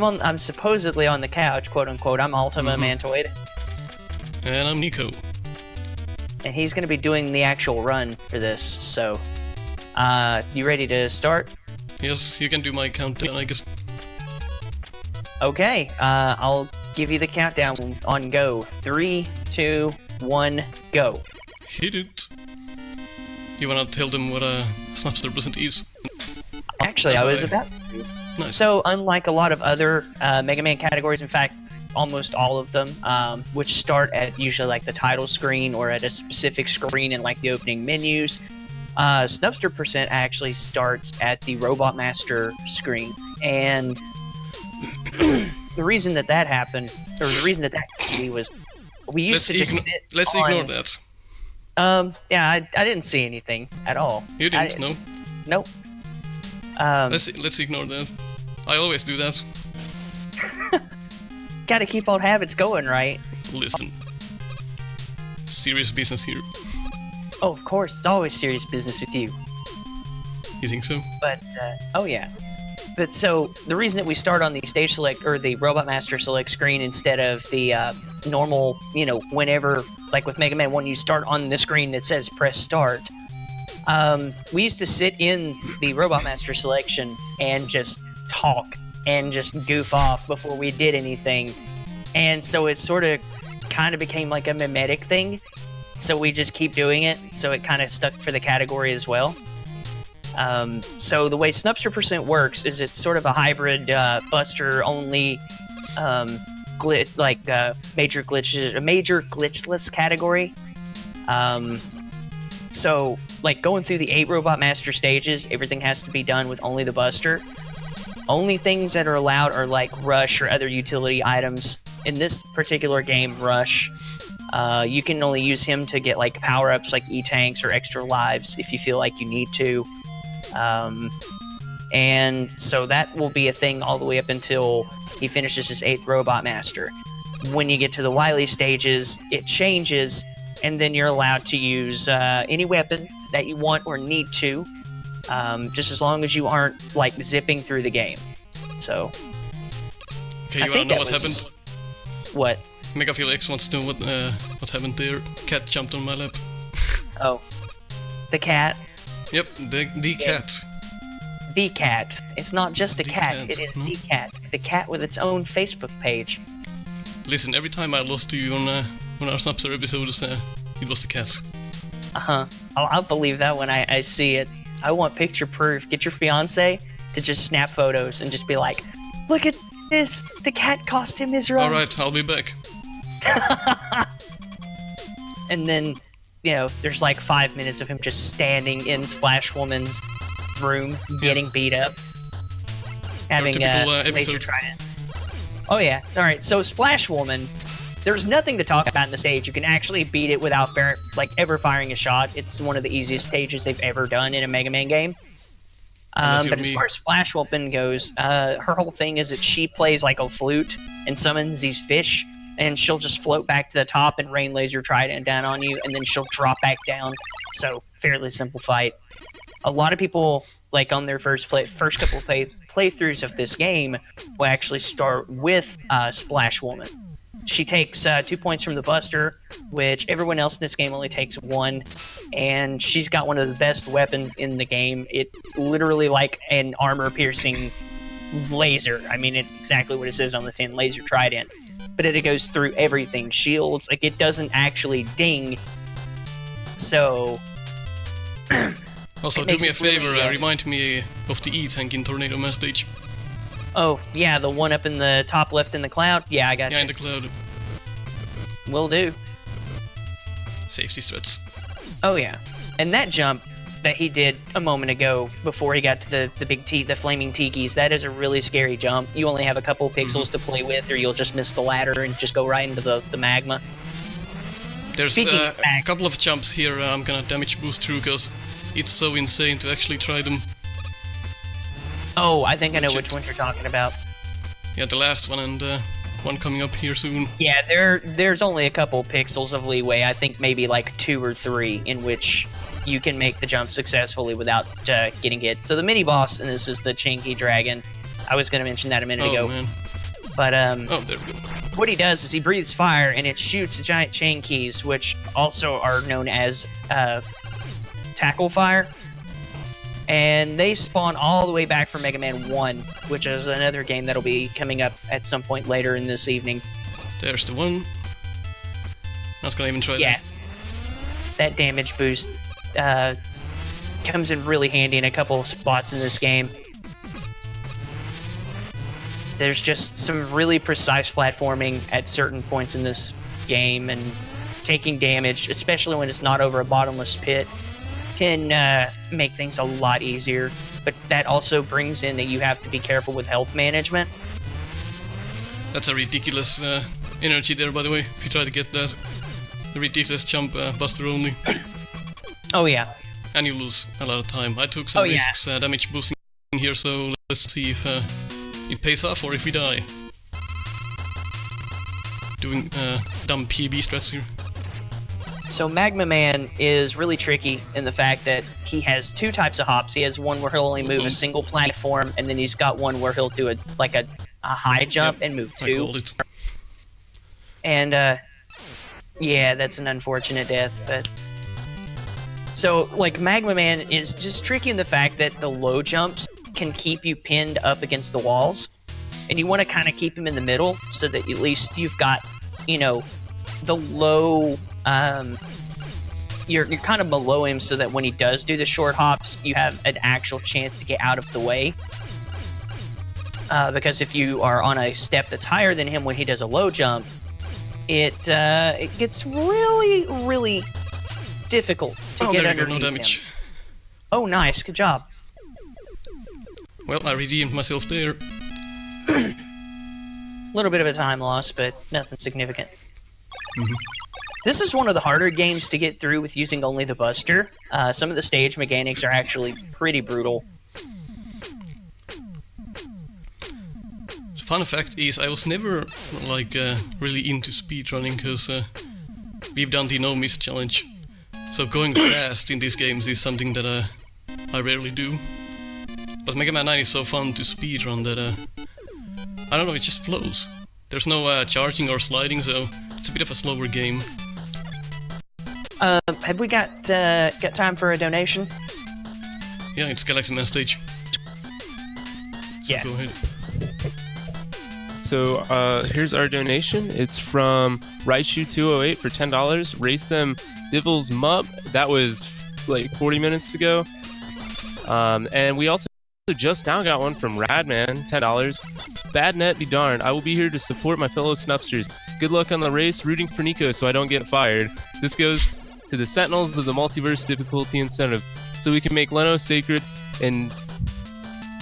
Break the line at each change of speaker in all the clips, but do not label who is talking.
I'm supposedly on the couch, quote unquote. I'm Ultima Mantoid.
And I'm Nico.
And he's gonna be doing the actual run for this, so you ready to start?
Yes, you can do my countdown, I guess.
Okay, I'll give you the countdown on go. 3, 2, 1, go.
Hit it. You wanna tell them what a Snupster present is?
Actually, I was about to.
Nice.
So, unlike a lot of other Mega Man categories, in fact, almost all of them, which start at usually like the title screen or at a specific screen in like the opening menus, Snupster Percent actually starts at the Robot Master screen. And the reason that happened, or the reason that was, we used to just sit
Let's
on,
ignore that.
Yeah, I didn't see anything at all.
You didn't, no?
Nope.
Let's ignore that. I always do that.
Gotta keep old habits going, right?
Listen. Serious business here.
Oh, of course, it's always serious business with you.
You think so?
But, oh yeah. But so, the reason that we start on the stage select, or the Robot Master select screen instead of the normal, you know, whenever, like with Mega Man 1, you start on the screen that says press start. We used to sit in the Robot Master selection and just talk and just goof off before we did anything. And so it sort of kind of became like a mimetic thing. So we just keep doing it. So it kind of stuck for the category as well. So the way Snupster Percent works is it's sort of a hybrid Buster only major glitchless category. So like going through the 8 Robot Master stages, everything has to be done with only the Buster. Only things that are allowed are like Rush or other utility items. In this particular game, Rush, you can only use him to get like power-ups like E-Tanks or extra lives if you feel like you need to. And so that will be a thing all the way up until he finishes his 8th Robot Master. When you get to the Wily stages, it changes, and then you're allowed to use any weapon that you want or need to, just as long as you aren't like zipping through the game. So,
okay, you wanna know what happened?
What?
Megaphil wants to know what happened there. Cat jumped on my lap.
Oh, the cat.
Yep, the cat.
The cat. It's not just a cat. It is the cat. The cat with its own Facebook page.
Listen, every time I lost to you on our Snupster episodes, it was the cat.
I'll believe that when I see it. I want picture proof. Get your fiance to just snap photos and just be like, look at this! The cat costume is right!
Alright, I'll be back.
And then, you know, there's like 5 minutes of him just standing in Splash Woman's room, getting beat up. Having a laser trident. Oh yeah, alright, so Splash Woman, there's nothing to talk about in the stage. You can actually beat it without ever firing a shot. It's one of the easiest stages they've ever done in a Mega Man game. But as far as Splash Woman goes, her whole thing is that she plays like a flute and summons these fish, and she'll just float back to the top and rain laser trident down on you, and then she'll drop back down. So, fairly simple fight. A lot of people, like on their first couple of playthroughs of this game, will actually start with Splash Woman. She takes 2 points from the Buster, which everyone else in this game only takes 1, and she's got one of the best weapons in the game. It's literally like an armor-piercing laser. I mean, it's exactly what it says on the tin, laser trident. But it goes through everything. Shields, like, it doesn't actually ding. So...
Also, do me a favor, remind me of the E-Tank in Tornado Man stage.
Oh, yeah, the one up in the top left in the cloud? Yeah, I got you.
Yeah, in the cloud.
Will do.
Safety threats.
Oh, yeah. And that jump that he did a moment ago before he got to the flaming tikis, that is a really scary jump. You only have a couple pixels to play with, or you'll just miss the ladder and just go right into the magma.
There's a couple of jumps here I'm gonna damage boost through, because it's so insane to actually try them.
Oh, I think I know which ones you're talking about.
Yeah, the last one and one coming up here soon.
Yeah, there's only a couple pixels of leeway. I think maybe like 2 or 3 in which you can make the jump successfully without getting hit. So the mini boss, and this is the Chinky Dragon. I was going to mention that a minute ago.
Man.
But
oh, there we go.
What he does is he breathes fire, and it shoots giant chain keys, which also are known as tackle fire. And they spawn all the way back from Mega Man 1, which is another game that'll be coming up at some point later in this evening.
There's the one. I was gonna even try
that. That damage boost comes in really handy in a couple of spots in this game. There's just some really precise platforming at certain points in this game, and taking damage, especially when it's not over a bottomless pit, can make things a lot easier. But that also brings in that you have to be careful with health management.
That's a ridiculous energy there, by the way, if you try to get that. The ridiculous jump buster only.
Oh yeah.
And you lose a lot of time. I took some risks damage boosting here, so let's see if it pays off or if we die. Doing dumb PB strats here.
So Magma Man is really tricky in the fact that he has two types of hops. He has one where he'll only move a single platform, and then he's got one where he'll do a high jump and move two.
I called it.
And yeah, that's an unfortunate death, but so like Magma Man is just tricky in the fact that the low jumps can keep you pinned up against the walls, and you want to kind of keep him in the middle so that at least you've got, you know, the low you're kind of below him, so that when he does do the short hops, you have an actual chance to get out of the way. Because if you are on a step that's higher than him when he does a low jump, it gets really, really difficult to get underneath
no damage.
him. Oh, nice, good job.
Well, I redeemed myself there.
A little bit of a time loss, but nothing significant. This is one of the harder games to get through with using only the Buster. Some of the stage mechanics are actually pretty brutal.
Fun fact is, I was never like really into speedrunning, because we've done the no miss challenge. So going fast in these games is something that I rarely do. But Mega Man 9 is so fun to speedrun that I don't know, it just flows. There's no charging or sliding, so it's a bit of a slower game.
Have we got time for a donation?
Yeah, it's Galaxy Man stage. So
yeah.
Go ahead.
So here's our donation. It's from Raichu208 for $10. Race them Divil's Mup. That was like 40 minutes ago. And we also just now got one from Radman, $10. Bad net be darned. I will be here to support my fellow Snupsters. Good luck on the race. Rooting for Nico so I don't get fired. This goes to the Sentinels of the Multiverse Difficulty Incentive, so we can make Leno sacred and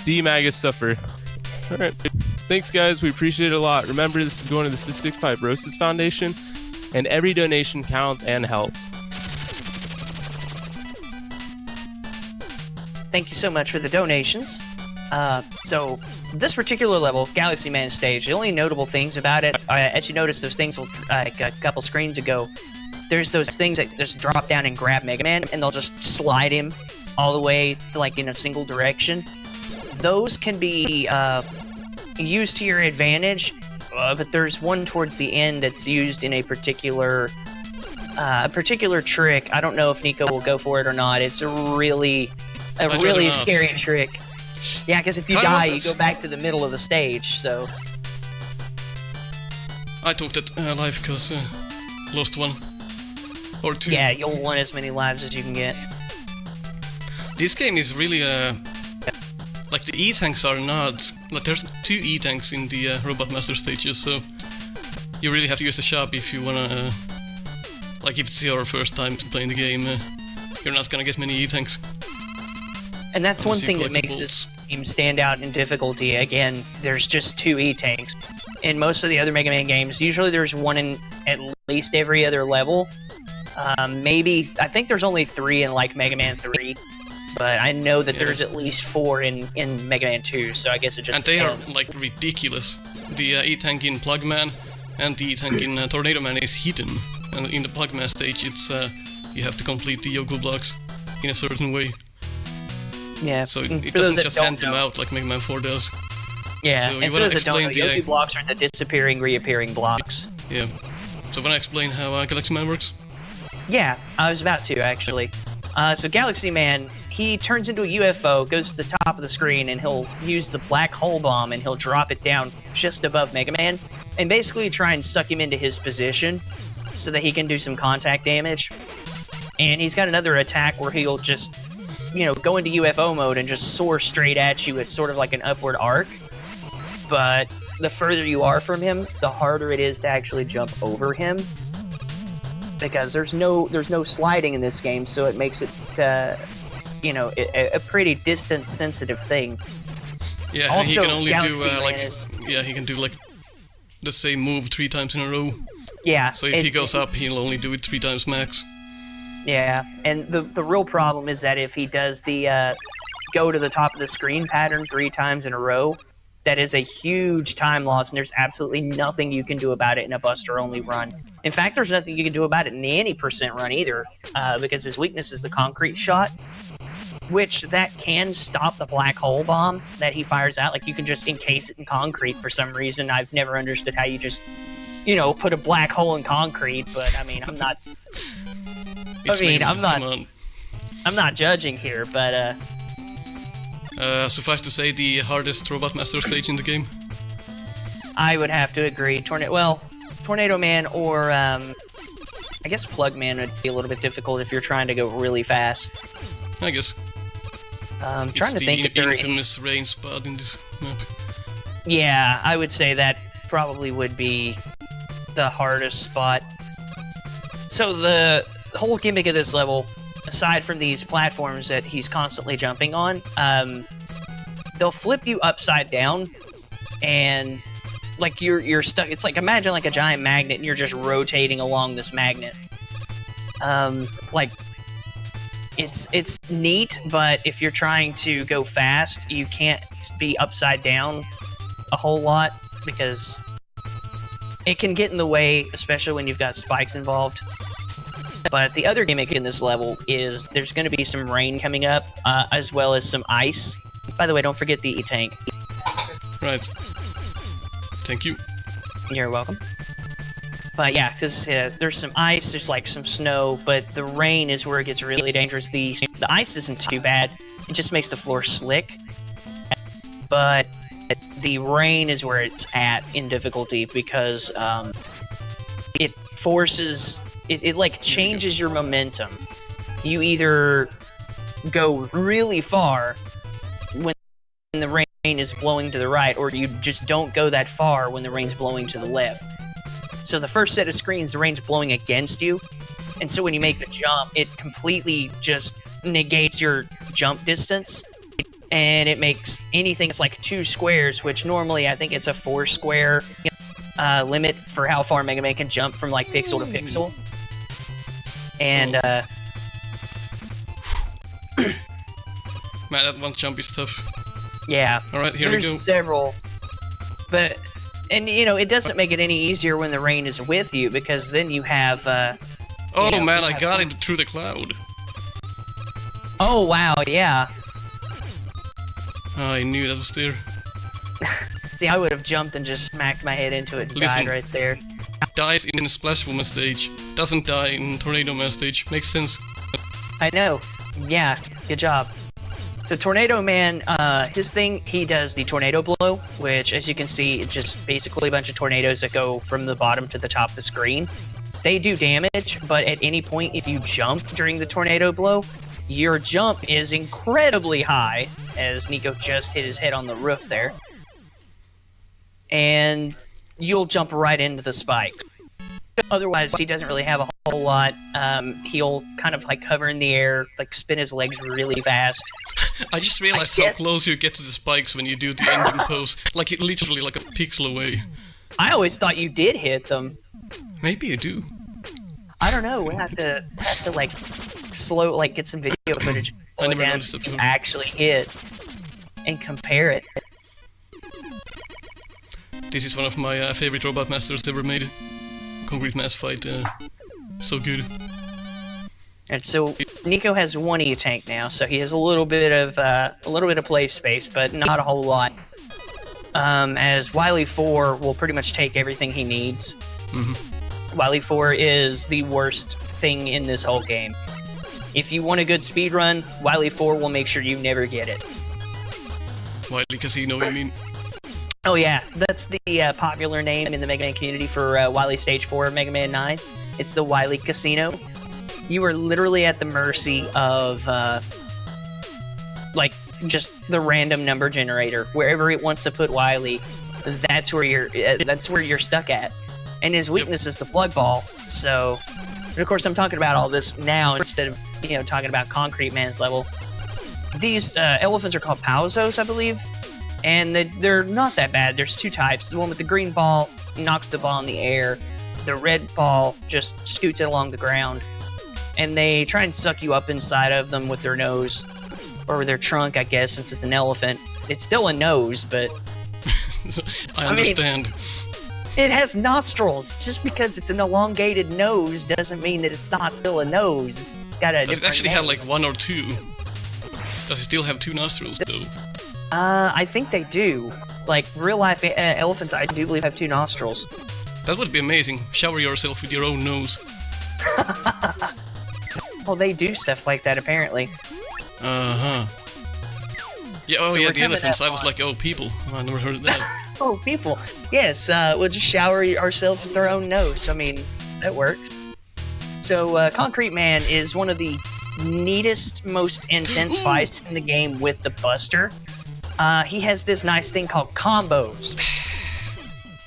D-Magus suffer. Alright. Thanks, guys. We appreciate it a lot. Remember, this is going to the Cystic Fibrosis Foundation, and every donation counts and helps.
Thank you so much for the donations. So, this particular level, Galaxy Man stage, the only notable things about it, as you noticed those things like a couple screens ago, there's those things that just drop down and grab Mega Man, and they'll just slide him all the way, like, in a single direction. Those can be used to your advantage, but there's one towards the end that's used in a particular trick. I don't know if Nico will go for it or not. It's a really scary trick. Yeah, because if you die, you go back to the middle of the stage, so...
I took that life because lost one. Or two.
Yeah, you'll want as many lives as you can get.
This game is really like the E-tanks are not... Like there's 2 E-tanks in the Robot Master stages, so you really have to use the shop if you wanna... like if it's your first time playing the game, you're not gonna get many E-tanks.
And that's one thing that makes this game stand out in difficulty. Again, there's just 2 E-tanks. In most of the other Mega Man games, usually there's one in at least every other level. Maybe, I think there's only 3 in like Mega Man 3, but I know that there's at least 4 in Mega Man 2, so I guess it just
And they are like ridiculous. The E-tank in Plugman and the E-tank in Tornado Man is hidden. And in the Plugman stage, it's you have to complete the Yoku blocks in a certain way.
Yeah.
So it doesn't just hand them out like Mega Man 4 does.
Yeah,
So
and for those that don't know, Yoku blocks are the disappearing, reappearing blocks.
Yeah. So when I explain how Galaxy Man works?
Yeah, I was about to, actually. So Galaxy Man, he turns into a UFO, goes to the top of the screen, and he'll use the black hole bomb, and he'll drop it down just above Mega Man, and basically try and suck him into his position so that he can do some contact damage. And he's got another attack where he'll just, you know, go into UFO mode and just soar straight at you. It's sort of like an upward arc. But the further you are from him, the harder it is to actually jump over him. Because there's no sliding in this game, so it makes it, you know, a pretty distance-sensitive thing.
Yeah, also, he can only do, he can do, like, the same move 3 times in a row.
Yeah.
So if he goes up, he'll only do it 3 times max.
Yeah, and the real problem is that if he does the go to the top of the screen pattern 3 times in a row, that is a huge time loss, and there's absolutely nothing you can do about it in a Buster-only run. In fact, there's nothing you can do about it in the any percent run either, because his weakness is the concrete shot, which that can stop the black hole bomb that he fires out. Like, you can just encase it in concrete for some reason. I've never understood how you just, you know, put a black hole in concrete, but, I mean, I'm not... I'm not judging here, but,
suffice to say, the hardest Robot Master stage in the game?
I would have to agree. Tornado Man or, I guess Plug Man would be a little bit difficult if you're trying to go really fast.
I guess.
I'm trying to think if there is...
infamous rain spot in this map.
Yeah, I would say that probably would be the hardest spot. So the whole gimmick of this level, aside from these platforms that he's constantly jumping on, they'll flip you upside down, and like you're stuck. It's like, imagine like a giant magnet, and you're just rotating along this magnet. Like, it's neat, but if you're trying to go fast, you can't be upside down a whole lot because it can get in the way, especially when you've got spikes involved. But the other gimmick in this level is there's going to be some rain coming up, as well as some ice. By the way, don't forget the E-Tank.
Right. Thank you.
You're welcome. But yeah, because there's some ice, there's like some snow, but the rain is where it gets really dangerous. The ice isn't too bad, it just makes the floor slick. But the rain is where it's at in difficulty because it forces... It like changes your momentum. You either go really far when the rain is blowing to the right, or you just don't go that far when the rain's blowing to the left. So the first set of screens, the rain's blowing against you, and so when you make the jump, it completely just negates your jump distance, and it makes anything that's like 2 squares, which normally I think it's a 4 square limit for how far Mega Man can jump from like pixel to pixel. And,
Man, that one jump is tough.
Yeah.
Alright, here we go.
There's several. But, and you know, it doesn't make it any easier when the rain is with you, because then you have,
oh you know, man, I got it through the cloud.
Oh, wow, yeah.
I knew that was there.
See, I would have jumped and just smacked my head into it and died right there.
Dies in Splash Woman stage, doesn't die in Tornado Man stage. Makes sense.
I know. Yeah, good job. So Tornado Man, his thing, he does the tornado blow, which, as you can see, it's just basically a bunch of tornadoes that go from the bottom to the top of the screen. They do damage, but at any point, if you jump during the tornado blow, your jump is incredibly high, as Nico just hit his head on the roof there. And you'll jump right into the spike. Otherwise, he doesn't really have a whole lot. He'll kind of like hover in the air, like spin his legs really fast.
I just realized how close you get to the spikes when you do the ending pose. Like, literally like a pixel away.
I always thought you did hit them.
Maybe you do.
I don't know. We have to like get some video footage
I never
down
noticed it before.
Actually hit and compare it.
This is one of my favorite Robot Masters ever made. Concrete Mass Fight, so good.
And so Nico has 1 E-Tank now, so he has a little bit of play space, but not a whole lot. as Wily 4 will pretty much take everything he needs. Wily 4 is the worst thing in this whole game. If you want a good speedrun, Wily 4 will make sure you never get it.
Wily Casino, you mean?
Oh yeah, that's the popular name in the Mega Man community for Wily Stage 4 of Mega Man 9. It's the Wily Casino. You are literally at the mercy of, like, just the random number generator. Wherever it wants to put Wily, that's where you're stuck at. And his weakness is the plug ball, so... And of course, I'm talking about all this now instead of, talking about Concrete Man's level. These elephants are called Pauzos, I believe. And they're not that bad. There's two types. The one with the green ball knocks the ball in the air. The red ball just scoots it along the ground. And they try and suck you up inside of them with their nose. Or their trunk, I guess, since it's an elephant. It's still a nose, but...
I understand.
It has nostrils. Just because it's an elongated nose doesn't mean that it's not still a nose. It's got a
Does it actually have like one or two? Does it still have two nostrils though?
I think they do. Like, real life elephants, I do believe, have two nostrils.
That would be amazing. Shower yourself with your own nose.
Well, they do stuff like that, apparently.
Uh-huh. Yeah, oh
So
yeah,
we're
the
coming
elephants.
that
I was like, oh, people. Oh, I never heard of that.
Oh, people. Yes, we'll just shower ourselves with our own nose. I mean, that works. So, Concrete Man is one of the neatest, most intense fights in the game with the Buster. He has this nice thing called combos.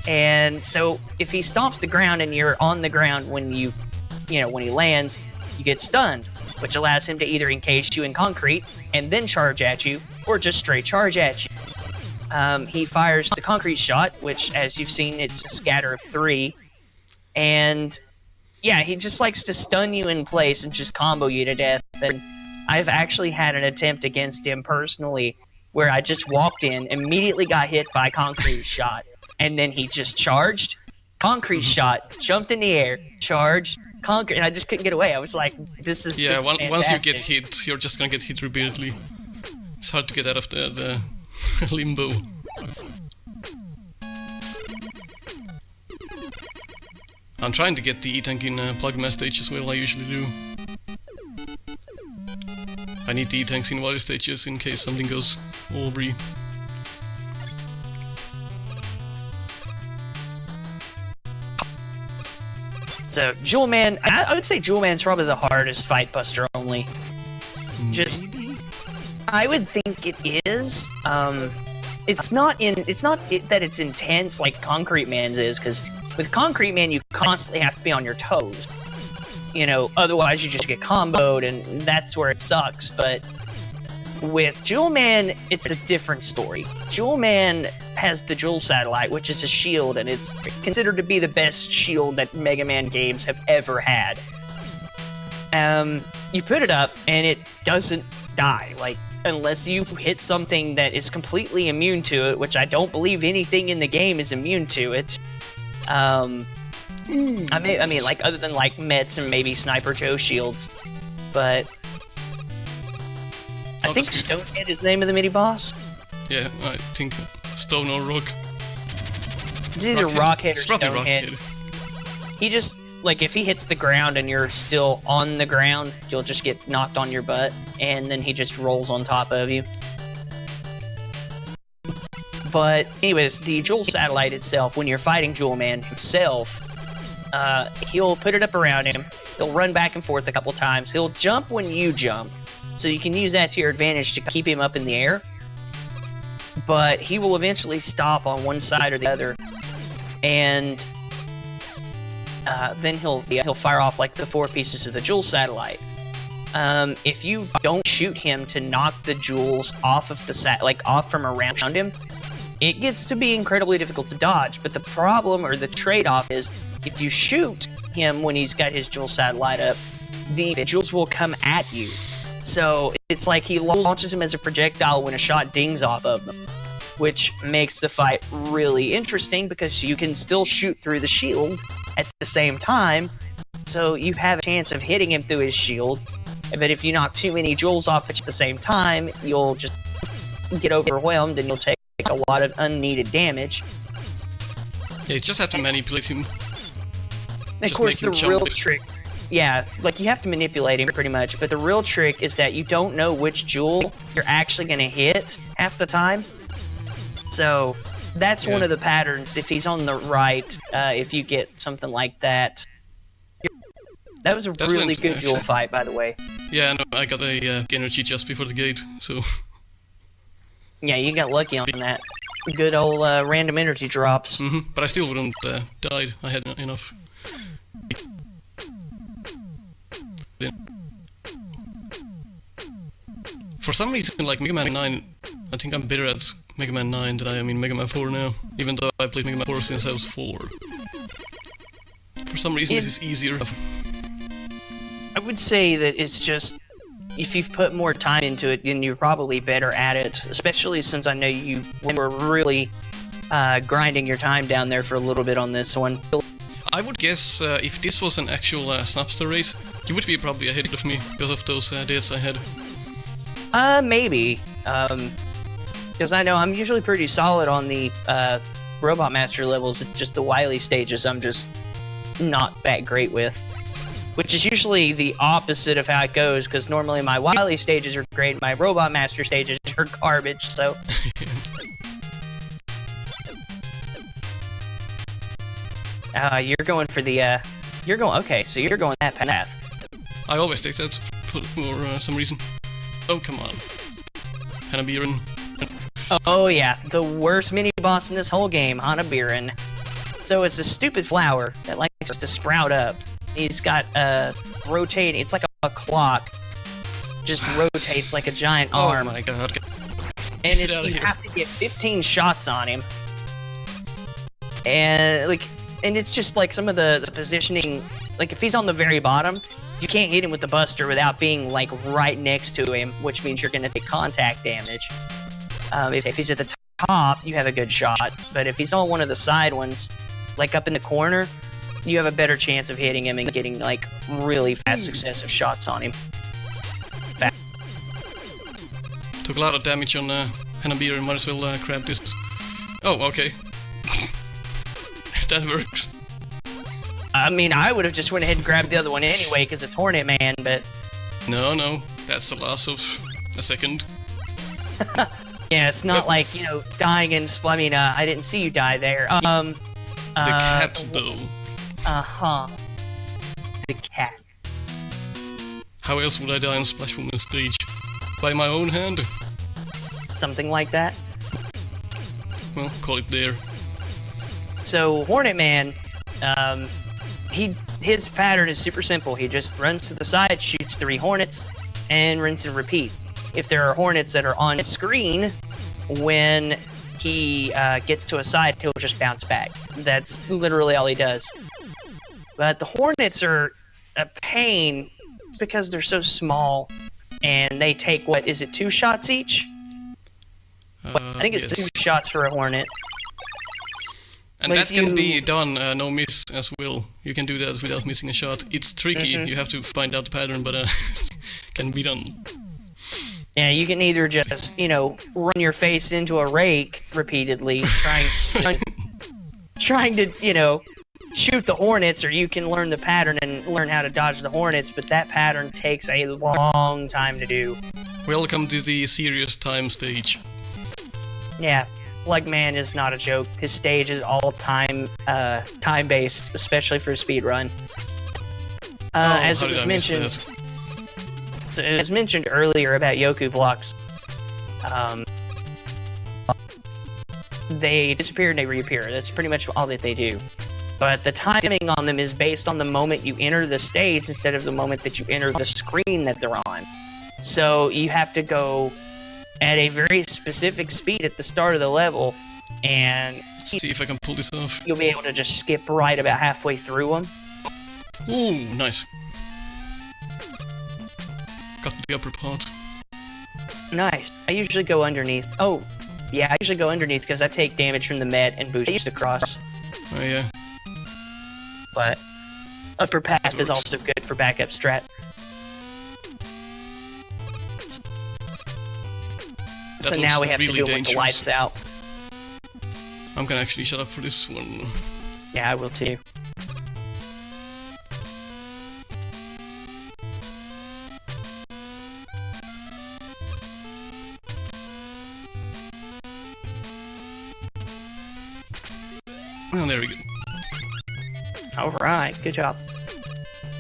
And so, if he stomps the ground and you're on the ground when when he lands, you get stunned, which allows him to either encase you in concrete and then charge at you, or just straight charge at you. He fires the concrete shot, which, as you've seen, it's a scatter of 3. And, yeah, he just likes to stun you in place and just combo you to death. And I've actually had an attempt against him personally, where I just walked in, immediately got hit by concrete shot, and then he just charged, concrete shot, jumped in the air, charged, concrete, and I just couldn't get away. I was like, this is
once you get hit, you're just gonna get hit repeatedly. It's hard to get out of the limbo. I'm trying to get the E-Tank in Plugma stage as well, I usually do. I need the E-Tanks in Wily stages in case something goes aubrey.
So, Jewel Man, I would say Jewel Man's probably the hardest fight buster only. Just, I would think it is. It's not that it's intense like Concrete Man's is, because with Concrete Man you constantly have to be on your toes. Otherwise you just get comboed, and that's where it sucks. But with Jewel Man, it's a different story. Jewel Man has the Jewel Satellite, which is a shield, and it's considered to be the best shield that Mega Man games have ever had. You put it up, and it doesn't die, unless you hit something that is completely immune to it, which I don't believe anything in the game is immune to it. I mean, other than, Mets and maybe Sniper Joe shields. But I think Stonehead is the name of the mini-boss.
Yeah, I think Stone or Rock.
It's either Rockhead or
Rockhead.
Stonehead. He just, if he hits the ground and you're still on the ground, you'll just get knocked on your butt, and then he just rolls on top of you. But anyways, the Jewel Satellite itself, when you're fighting Jewel Man himself, he'll put it up around him, he'll run back and forth a couple times, he'll jump when you jump, so you can use that to your advantage to keep him up in the air. But he will eventually stop on one side or the other, and then he'll fire off the 4 pieces of the Jewel Satellite. If you don't shoot him to knock the jewels off of the off from around him, it gets to be incredibly difficult to dodge. But the problem, or the trade-off, is if you shoot him when he's got his Jewel Satellite up, the jewels will come at you. So it's like he launches him as a projectile when a shot dings off of them, which makes the fight really interesting because you can still shoot through the shield at the same time, so you have a chance of hitting him through his shield. But if you knock too many jewels off at the same time, you'll just get overwhelmed and you'll take a lot of unneeded damage.
Yeah, you just have to manipulate him.
And of course, the real trick... Yeah, like, you have to manipulate him pretty much, but the real trick is that you don't know which jewel you're actually going to hit half the time. So, that's one of the patterns. If he's on the right, if you get something like that... That was a really good jewel fight, by the way.
Yeah, no, I got a energy just before the gate, so...
Yeah, you got lucky on that. Good old random energy drops.
But I still wouldn't died. I had enough. For some reason, like Mega Man 9, I think I'm better at Mega Man 9 than I am in Mega Man 4 now, even though I played Mega Man 4 since I was 4. For some reason, this is easier.
I would say that it's just, if you've put more time into it, then you're probably better at it, especially since I know you were really grinding your time down there for a little bit on this one.
I would guess if this was an actual Snupster race, you would be probably ahead of me because of those deaths I had.
Maybe. Because I know I'm usually pretty solid on the Robot Master levels, it's just the Wily stages I'm just not that great with. Which is usually the opposite of how it goes, because normally my Wily stages are great, my Robot Master stages are garbage, so... You're going for the, okay, so you're going that path.
I always take that for some reason. Oh, come on. Hanabiran.
Oh yeah, the worst mini-boss in this whole game, Hanabiran. So it's a stupid flower that likes to sprout up. He's got rotating, it's like a clock. Just rotates like a giant arm.
Oh my god.
And you have to get 15 shots on him. And it's just like some of the positioning, like if he's on the very bottom, you can't hit him with the buster without being like right next to him, which means you're gonna take contact damage. If he's at the top, you have a good shot, but if he's on one of the side ones, like up in the corner, you have a better chance of hitting him and getting like really fast successive shots on him.
Took a lot of damage on Hanabiran, might as well grab this. Oh, okay. That works.
I mean, I would have just went ahead and grabbed the other one anyway, because it's Hornet Man, but...
No, that's a loss of a second.
Yeah, it's not like, you know, dying and... I mean, I didn't see you die there.
The cat, though.
Uh-huh. The cat.
How else would I die on Splash Woman stage? By my own hand?
Something like that.
Well, call it there.
So, Hornet Man, his pattern is super simple. He just runs to the side, shoots 3 hornets, and rinse and repeat. If there are hornets that are on screen, when he gets to a side, he'll just bounce back. That's literally all he does. But the hornets are a pain because they're so small, and they take, what, is it 2 shots each? I think it's 2 shots for a hornet.
And that can be done, no miss as well. You can do that without missing a shot. It's tricky, you have to find out the pattern, but can be done.
Yeah, you can either just, you know, run your face into a rake repeatedly, trying to, you know, shoot the hornets, or you can learn the pattern and learn how to dodge the hornets, but that pattern takes a long time to do.
Welcome to the serious time stage.
Yeah. Slugman is not a joke. His stage is all time-based, especially for a speedrun. As it was mentioned, so it was mentioned earlier about Yoku blocks. They disappear and they reappear. That's pretty much all that they do. But the timing on them is based on the moment you enter the stage instead of the moment that you enter the screen that they're on. So you have to go at a very specific speed at the start of the level, and
let's see if I can pull this off.
You'll be able to just skip right about halfway through them.
Ooh, nice. Got the upper part.
Nice. I usually go underneath. Oh, yeah, I usually go underneath because I take damage from the med and boost across.
Oh, yeah.
But upper path is also good for backup strat. So now we have to do it with the lights out.
I'm gonna actually shut up for this one.
Yeah, I will too.
Oh, there we go.
Alright, good job.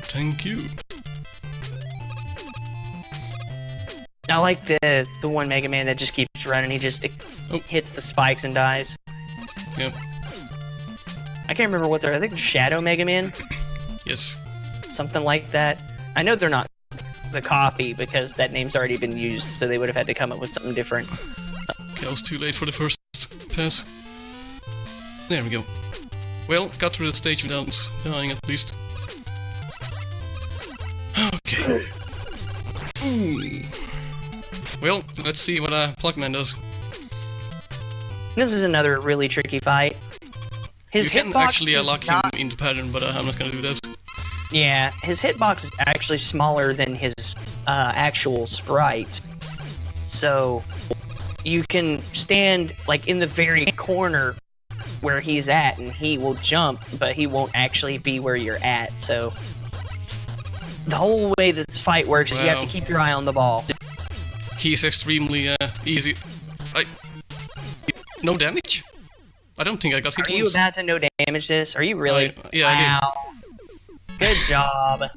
Thank you.
I like the one Mega Man that just keeps running. He just hits the spikes and dies.
Yep.
I can't remember what they're. I think Shadow Mega Man.
Yes.
Something like that. I know they're not the copy because that name's already been used, so they would have had to come up with something different.
Okay, I was too late for the first pass. There we go. Well, got through the stage without dying at least. Okay. Ooh. Well, let's see what Plugman does.
This is another really tricky fight. His
You can
hitbox
actually
is
lock him into pattern, but I'm not gonna do that.
Yeah, his hitbox is actually smaller than his actual sprite. So you can stand like in the very corner where he's at, and he will jump, but he won't actually be where you're at. So the whole way that this fight works is you have to keep your eye on the ball.
He's extremely easy. No damage? I don't think I got hit
Are you
once.
about to no damage this? Are you really?
Yeah,
wow. Good job.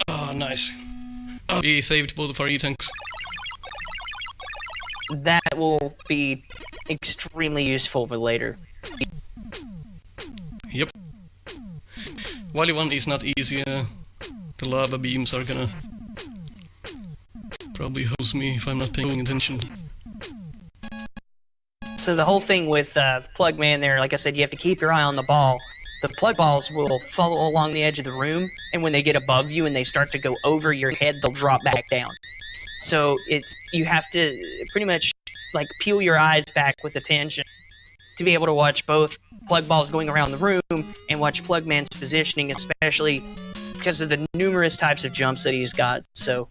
Oh, nice. Oh, he saved both of our E-tanks.
That will be extremely useful for later.
Yep. Wily 1 is not easy. The lava beams are gonna probably hose me if I'm not paying attention.
So the whole thing with Plug Man there, like I said, you have to keep your eye on the ball. The plug balls will follow along the edge of the room, and when they get above you and they start to go over your head, they'll drop back down. So you have to pretty much like peel your eyes back with attention to be able to watch both plug balls going around the room and watch Plug Man's positioning, especially because of the numerous types of jumps that he's got. So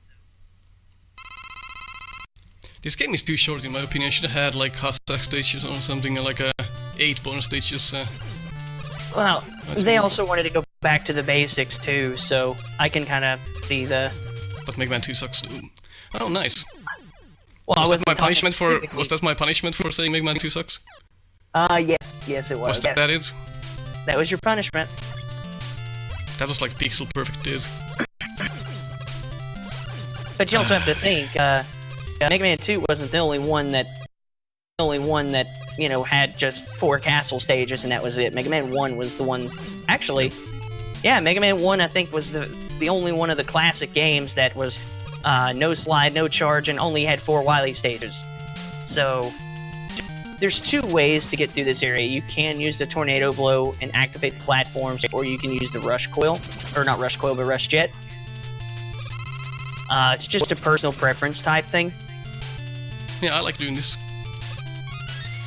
this game is too short in my opinion. I should have had like Cossack stages or something, like 8 bonus stages.
Well, they also wanted to go back to the basics too, so I can kind of see the.
But Mega Man 2 sucks too. Oh, nice.
Well,
was that my punishment for? Was that my punishment for saying Mega Man 2 sucks?
Yes, it was.
Was that it?
That was your punishment.
That was like pixel perfect, dude.
But you also have to think, Mega Man 2 wasn't the only one that, you know, had just 4 castle stages and that was it. Mega Man 1 was the one, actually, yeah, Mega Man 1 I think was the only one of the classic games that was no slide, no charge, and only had 4 Wily stages. So, there's 2 ways to get through this area. You can use the Tornado Blow and activate the platforms, or you can use the Rush Coil, or not Rush Coil, but Rush Jet. It's just a personal preference type thing.
Yeah, I like doing this.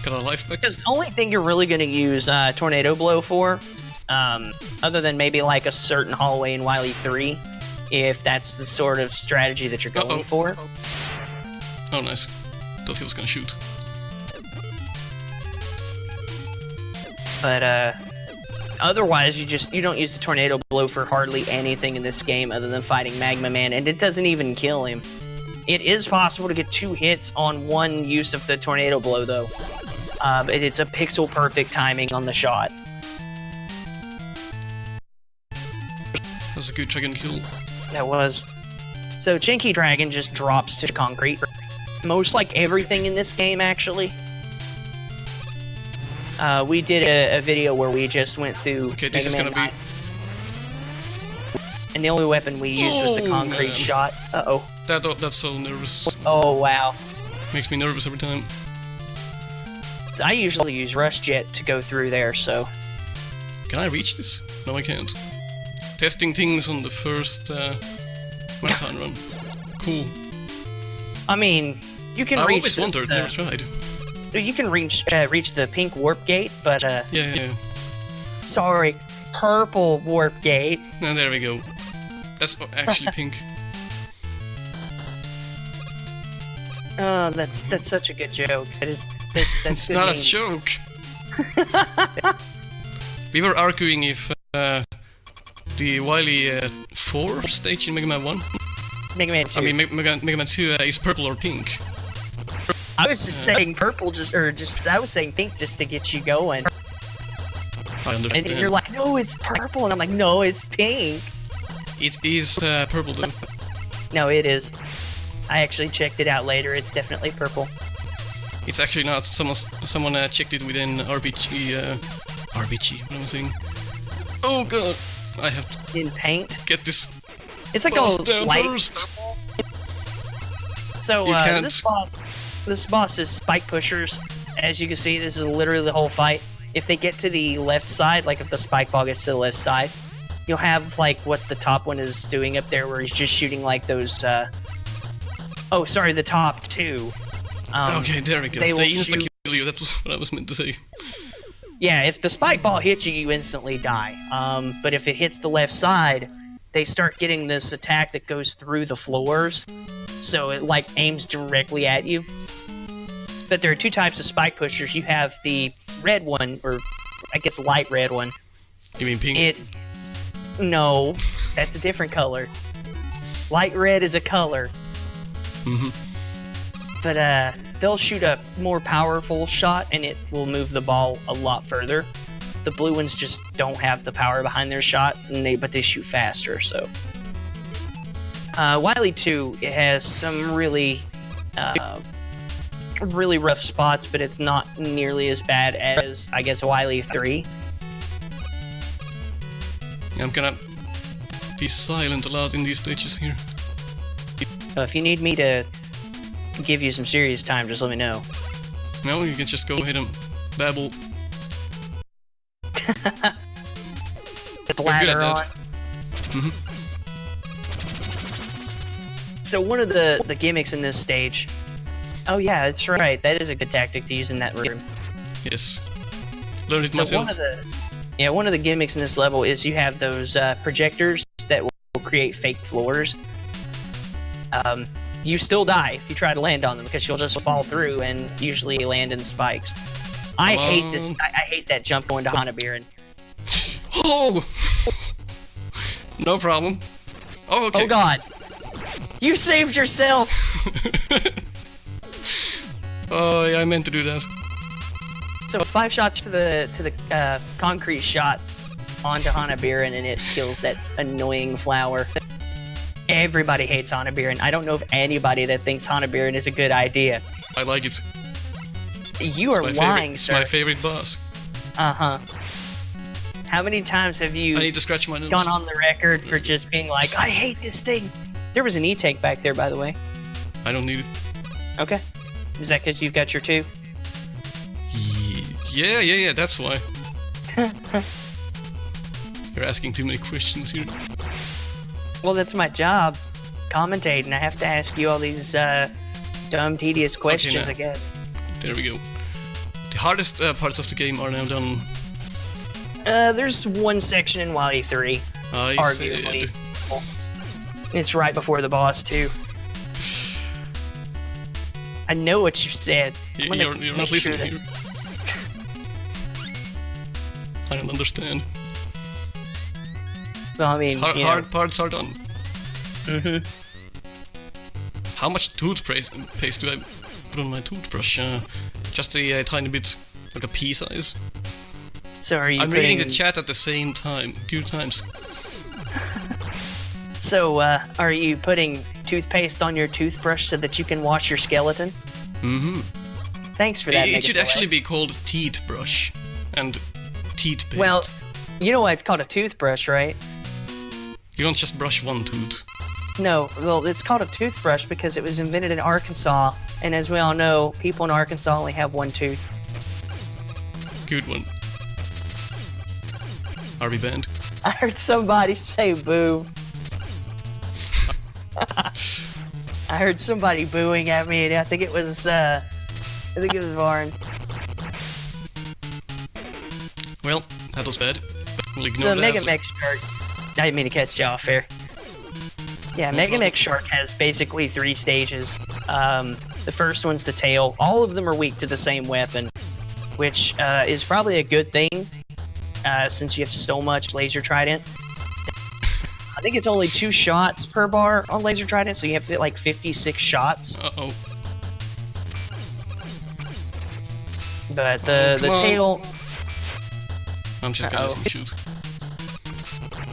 Got a life back.
Because the only thing you're really going to use Tornado Blow for, other than maybe like a certain hallway in Wily 3, if that's the sort of strategy that you're going for.
Oh, nice. Thought he was gonna shoot.
But otherwise, you don't use the Tornado Blow for hardly anything in this game other than fighting Magma Man, and it doesn't even kill him. It is possible to get 2 hits on one use of the Tornado Blow, though. But it's a pixel-perfect timing on the shot.
That was a good dragon kill.
That was. So Chinky Dragon just drops to concrete. Most like everything in this game, actually. We did a video where we just went through
Okay, this is gonna be...
And the only weapon we used was the concrete shot. Uh-oh.
That's so nervous.
Oh, wow.
Makes me nervous every time.
I usually use Rush Jet to go through there, so...
Can I reach this? No, I can't. Testing things on the first marathon run. Cool.
I mean, you can
I
reach...
always wondered, never tried.
You can reach the pink warp gate, but
Yeah.
sorry, purple warp gate.
And there we go. That's actually pink.
Oh, that's such a good joke. That's
It's
good
not a
meme.
joke. We were arguing if the Wily 4 stage in Mega Man 1,
Mega Man 2.
I mean Mega Man 2 is purple or pink.
I was just saying purple, I was saying pink just to get you going.
I understand.
And you're like, no, it's purple, and I'm like, no, it's pink.
It is purple though.
No, it is. I actually checked it out later. It's definitely purple.
It's actually not. Someone checked it within RPG. RPG. What am I saying? Oh god! I have to
In paint.
get this
It's like
boss
a
down
light
first.
purple. So
You can't.
this boss is spike pushers. As you can see, this is literally the whole fight. If they get to the left side, like if the spike ball gets to the left side, you'll have like what the top one is doing up there, where he's just shooting like those. Oh, sorry, the top two.
Okay, there we go.
They
They
will
insta kill you. That was what I was meant to say.
Yeah, if the spike ball hits you, you instantly die. But if it hits the left side, they start getting this attack that goes through the floors, so it like aims directly at you. But there are two types of spike pushers. You have the red one, or I guess light red one.
You mean pink?
No, that's a different color. Light red is a color.
Mm-hmm.
But they'll shoot a more powerful shot, and it will move the ball a lot further. The blue ones just don't have the power behind their shot, but they shoot faster. So, Wily 2, it has some really rough spots, but it's not nearly as bad as, I guess, Wily 3.
I'm gonna be silent a lot in these stages here.
If you need me to give you some serious time, just let me know.
No, you can just go ahead and babble.
Get the
You're good
ladder
at
on.
that. Mm-hmm.
So one of the gimmicks in this stage... Oh yeah, that's right. That is a good tactic to use in that room.
Yes. Learned it
So
myself.
one of the gimmicks in this level is you have those projectors that will create fake floors. You still die if you try to land on them, because you'll just fall through and usually land in spikes. I hate this. I hate that jump going to Hanabirin.
Oh! No problem. Oh, okay.
Oh god! You saved yourself!
Oh, yeah, I meant to do that.
So 5 shots to the concrete shot onto Hanabirin, and it kills that annoying flower. Everybody hates Hanabirin. I don't know of anybody that thinks Hanabirin is a good idea.
I like it.
You are lying,
It's
sir.
my favorite boss.
Uh-huh. How many times have you
I need to scratch my nose.
gone on the record for just being like, I hate this thing? There was an E-tank back there, by the way.
I don't need it.
Okay. Is that because you've got your 2?
Yeah, that's why. You're asking too many questions here.
Well, that's my job. Commentating. I have to ask you all these dumb, tedious questions,
now.
I guess.
There we go. The hardest parts of the game are now done.
There's one section in Wily 3.
I
Arguably.
said.
It's right before the boss, too. I know what you said. I'm gonna
You're
make
not
sure
listening
that-
here. I don't understand.
Well, I mean,
Hard parts are done.
Mm-hmm.
How much toothpaste do I put on my toothbrush? Just a tiny bit, like a pea size.
So are you
I'm reading the
putting-
chat at the same time. Good times.
So, are you putting toothpaste on your toothbrush so that you can wash your skeleton?
Mm-hmm.
Thanks for that.
It should
Megatellite.
actually be called teeth brush and teeth paste.
Well, you know why it's called a toothbrush, right?
You don't just brush one tooth.
No, well, it's called a toothbrush because it was invented in Arkansas, and as we all know, people in Arkansas only have one tooth.
Good one. Are we banned?
I heard somebody say boo. I heard somebody booing at me, and I think it was Varn.
Well, that was bad. We'll
So
ignore
Mega
that.
Mech Shark. I didn't mean to catch you off here. Yeah,
No
Mega
problem.
Mech Shark has basically 3 stages. The first one's the tail. All of them are weak to the same weapon, which is probably a good thing since you have so much laser trident. I think it's only 2 shots per bar on laser trident, so you have like 56 shots.
Uh-oh.
But the tail...
I'm just gonna shoot.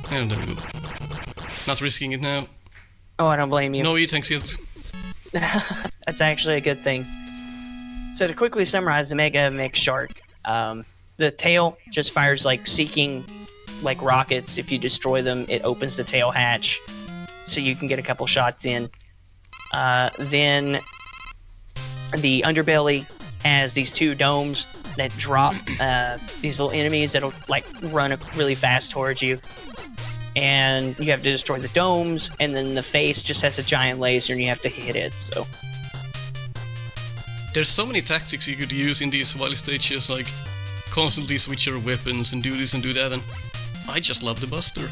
And there we go. Not risking it now.
Oh, I don't blame you.
No E-tanks yet.
That's actually a good thing. So to quickly summarize the Mega Mech Shark, the tail just fires like seeking like rockets. If you destroy them, it opens the tail hatch, so you can get a couple shots in. Then the underbelly has these 2 domes that drop these little enemies that'll like run really fast towards you. And you have to destroy the domes, and then the face just has a giant laser and you have to hit it, so...
There's so many tactics you could use in these Wily stages, like constantly switch your weapons and do this and do that, and I just love the Buster.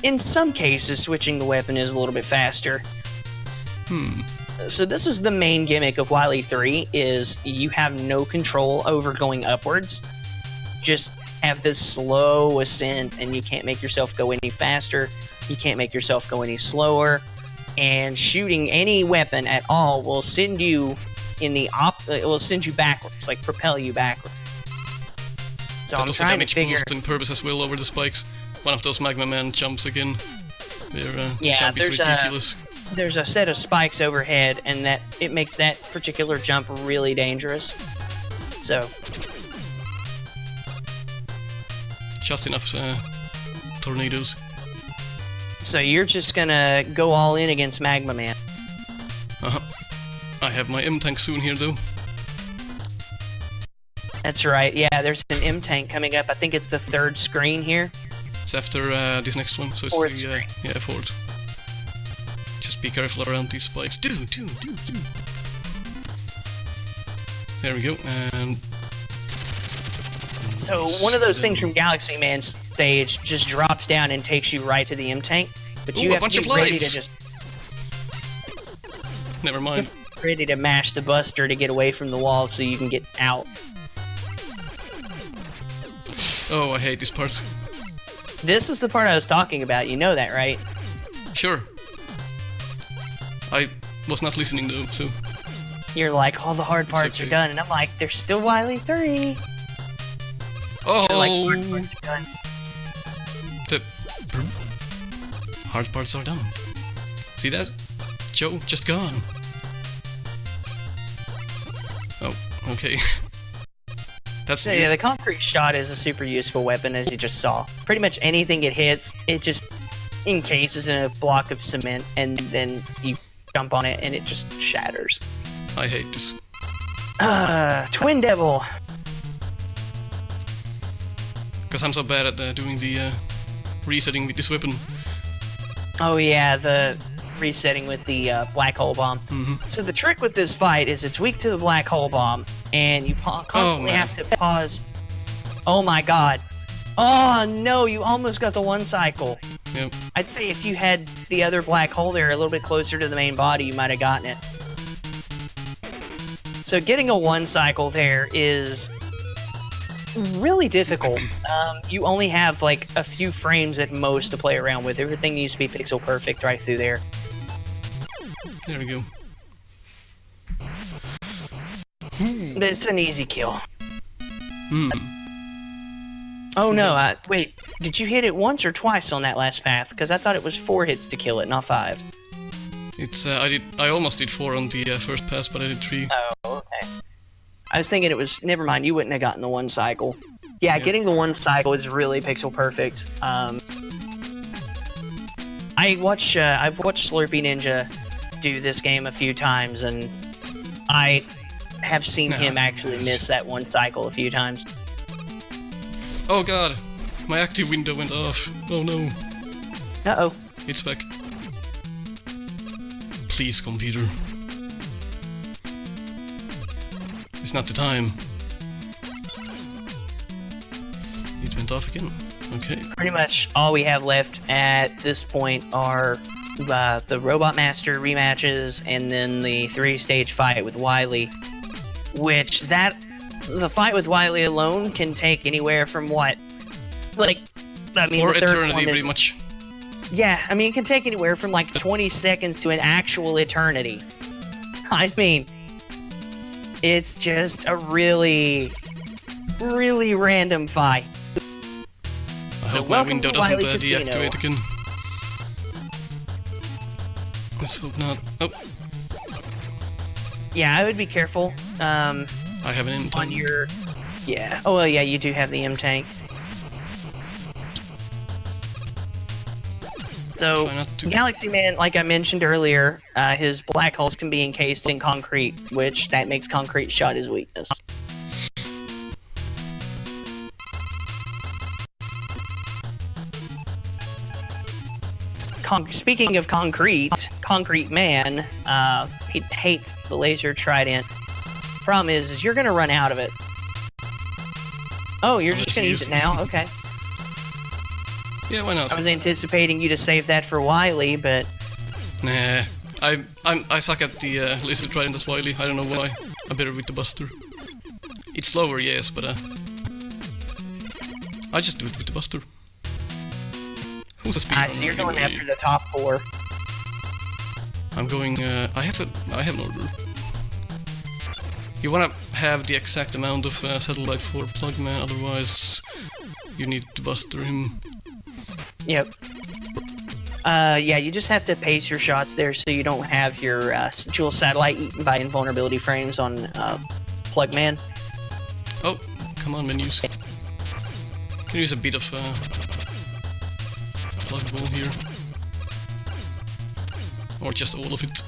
In some cases, switching the weapon is a little bit faster. So this is the main gimmick of Wily 3, is you have no control over going upwards. Just have this slow ascent, and you can't make yourself go any faster, you can't make yourself go any slower, and shooting any weapon at all will send you in the it will send you backwards, like propel you backwards. So I'm trying to figure...
boost in purpose as well over the spikes. One of those Magma Man jumps again. Their jump is ridiculous.
There's a set of spikes overhead, and that it makes that particular jump really dangerous. So...
just enough tornadoes.
So you're just gonna go all in against Magma Man.
I have my M-tank soon here, though.
That's right, yeah, there's an M-tank coming up. I think it's the 3rd screen here.
It's after this next one, so it's
4th
the...
screen.
yeah, 4th. Just be careful around these spikes. Do. There we go, and...
So one of those things from Galaxy Man stage just drops down and takes you right to the M-tank, but you have to be ready to just...
Never mind.
Ready to mash the Buster to get away from the wall so you can get out.
Oh, I hate this part.
This is the part I was talking about, you know that, right?
Sure. I was not listening though, so...
You're like, all the hard parts are done, and I'm like, there's still Wily 3!
Oh!
Like, hard parts are done.
The hard parts are done. See that? Joe just gone. Oh, okay. That's
so, yeah, the concrete shot is a super useful weapon, as you just saw. Pretty much anything it hits, it just encases in a block of cement, and then you jump on it, and it just shatters.
I hate this.
Twin Devil!
Because I'm so bad at doing the resetting with this weapon.
Oh yeah, the resetting with the black hole bomb. So the trick with this fight is it's weak to the black hole bomb, and you constantly have to pause. Oh my god. Oh no, you almost got the 1 cycle.
Yep.
I'd say if you had the other black hole there a little bit closer to the main body, you might have gotten it. So getting a 1 cycle there is really difficult. You only have like a few frames at most to play around with. Everything needs to be pixel perfect right through there.
There we go.
But it's an easy kill. Oh no, wait, did you hit it once or twice on that last path? Because I thought it was 4 hits to kill it, not 5.
It's I almost did 4 on the first pass, but I did 3.
Oh, okay. I was thinking it was... Never mind, you wouldn't have gotten the 1 cycle. Yeah, getting the 1 cycle is really pixel perfect. I've watched Slurpy Ninja do this game a few times, and I have seen him actually miss that 1 cycle a few times.
Oh god, my active window went off. Oh no.
Uh-oh.
It's back. Please, computer. It's not the time. It went off again. Okay.
Pretty much all we have left at this point are the Robot Master rematches, and then the 3-stage fight with Wily, which the fight with Wily alone can take anywhere from what? Like, I mean,
for
the third
eternity,
one is,
pretty much.
Yeah, I mean, it can take anywhere from like 20 seconds to an actual eternity. I mean, it's just a really, really random fight.
I
So
hope my
welcome
window
to
doesn't
Wily Casino.
deactivate again. Let's hope not. Oh,
Yeah, I would be careful.
I have an
On your... Yeah. Oh, well, yeah, you do have the M-Tank. So,
Try not to-
Galaxy Man, like I mentioned earlier, his black holes can be encased in concrete, which that makes concrete shot his weakness. Speaking of Concrete Man, he hates the laser trident. Problem is you're gonna run out of it. Oh, you're just gonna use it now? Okay.
Yeah, why not?
I was anticipating you to save that for Wily, but...
Nah, I suck at the laser trident at Wily. I don't know why. I'm better with the Buster. It's slower, yes, but I just do it with the Buster. Who's a speedrunner?
So you're going
anyway?
after the top 4.
I'm going. I have an order. You wanna have the exact amount of satellite for Plugman, otherwise you need to Buster him.
Yep. Yeah, you just have to pace your shots there so you don't have your dual satellite eaten by invulnerability frames on Plugman.
Oh, come on, menus. Can use a bit of pluggable here, or just all of it.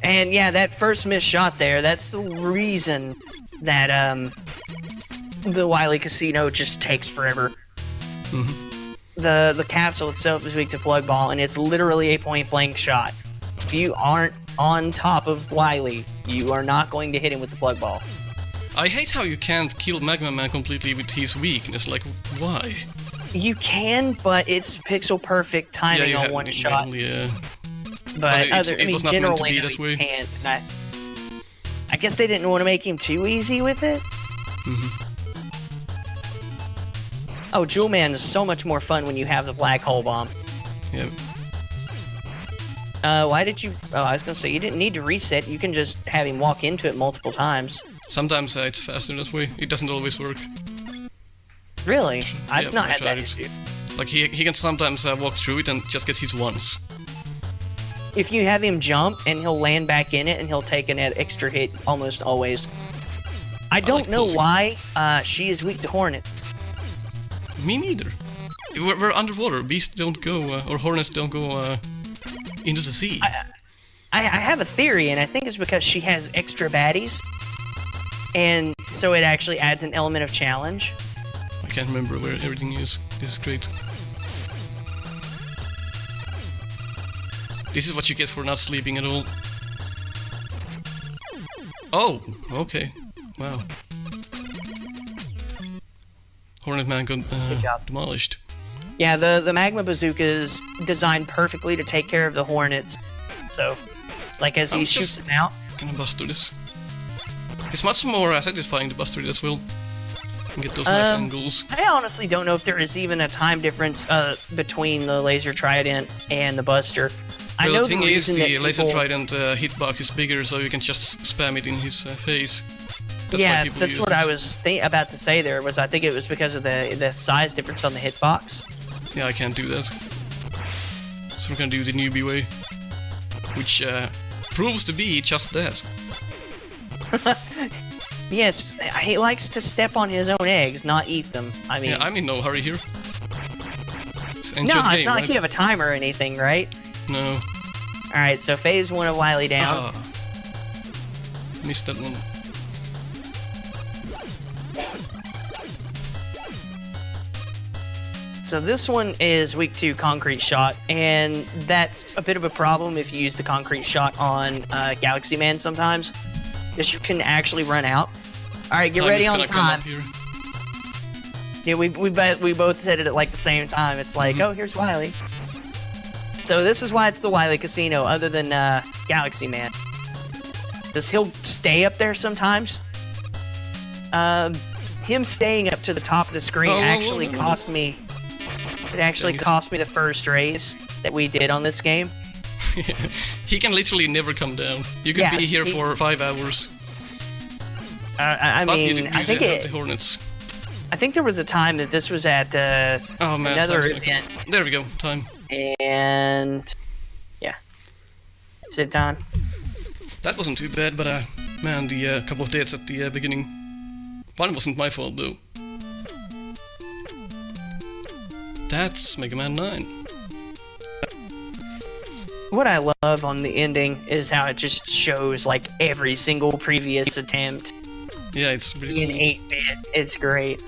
And yeah, that first missed shot there, that's the reason that the Wily Casino just takes forever.
Mm-hmm.
The capsule itself is weak to plug ball, and it's literally a point-blank shot. If you aren't on top of Wily, you are not going to hit him with the plug ball.
I hate how you can't kill Magma Man completely with his weakness. Like, why?
You can, but it's pixel-perfect timing on one shot.
Yeah.
But
it was not meant to be that way.
Can't. I guess they didn't want to make him too easy with it.
Mm-hmm.
Oh, Jewel Man is so much more fun when you have the black hole bomb.
Yeah.
Why did you... Oh, I was gonna say, you didn't need to reset. You can just have him walk into it multiple times.
Sometimes it's faster that way. It doesn't always work.
Really? I've
Yeah,
not
I
had that
tried it.
issue.
Like, he can sometimes walk through it and just get hit once.
If you have him jump, and he'll land back in it, and he'll take an extra hit almost always. I don't
like
know
pulsing.
why she is weak to Hornet.
Me neither. We're underwater. Beasts don't go, or Hornets don't go into the sea.
I have a theory, and I think it's because she has extra baddies. And so it actually adds an element of challenge.
I can't remember where everything is. This is great. This is what you get for not sleeping at all. Oh, okay. Wow. Hornet Man got demolished.
Yeah, the Magma Bazooka is designed perfectly to take care of the Hornets. So, like, as he shoots them out...
Gonna buster this. It's much more satisfying to buster it as well. And get those nice angles.
I honestly don't know if there is even a time difference between the Laser Trident and the Buster. I know
the thing is, the Laser
people...
Trident hitbox is bigger, so you can just spam it in his face. That's
yeah,
why people
that's
use
what
it.
I was about to say there, was I think it was because of the size difference on the hitbox.
Yeah, I can't do that. So we're gonna do the newbie way. Which proves to be just that.
Yes, he likes to step on his own eggs, not eat them. I mean...
Yeah, I'm in no hurry here.
No, it's not like you have a timer or anything, right?
No.
Alright, so phase 1 of Wily down.
Ah. Missed that one.
So this one is weak to Concrete Shot, and that's a bit of a problem if you use the Concrete Shot on Galaxy Man sometimes, because you can actually run out. Alright, get ready on time. Yeah, we both hit it at like the same time. It's like, oh, here's Wily. So this is why it's the Wily Casino, other than Galaxy Man. Because he'll stay up there sometimes. Him staying up to the top of the screen actually cost me... It actually cost me the first race that we did on this game.
He can literally never come down. You could be here for 5 hours.
I mean, I think
the Hornets.
I think there was a time that this was at another event.
There we go, time.
And yeah, is it time?
That wasn't too bad, but man, the couple of deaths at the beginning. One wasn't my fault though. That's Mega Man 9.
What I love on the ending is how it just shows like every single previous attempt.
Yeah, it's really
in 8-bit. It's great.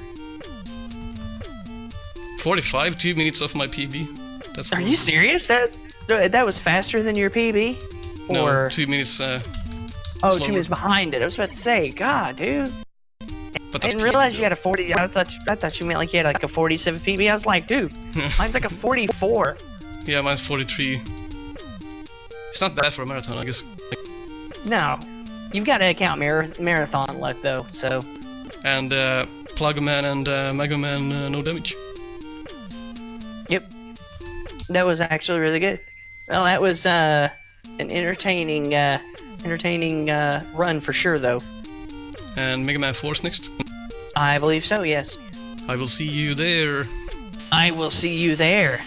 45, 2 minutes off my PB. That's
Are you serious? That was faster than your PB?
No, 2 minutes.
Slower. 2 minutes behind it. I was about to say, God, dude.
But
I didn't realize you had a 40. I thought you meant like you had like a 47 PB. I was like, dude, mine's like a 44.
Yeah, mine's 43. It's not bad for a marathon, I guess.
No, you've got to account marathon luck though. So.
And Plug Man and Mega Man, no damage.
Yep, that was actually really good. Well, that was an entertaining run for sure, though.
And Mega Man 4's next?
I believe so, yes.
I will see you there.
I will see you there.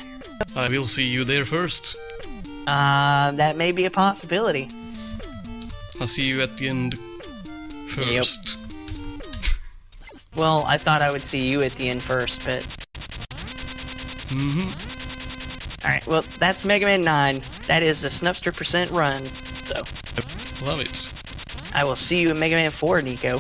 I will see you there first.
That may be a possibility.
I'll see you at the end first.
Yep. Well, I thought I would see you at the end first, but... Alright, well, that's Mega Man 9. That is the Snupster % run, so...
Love it.
I will see you in Mega Man 4, Nico.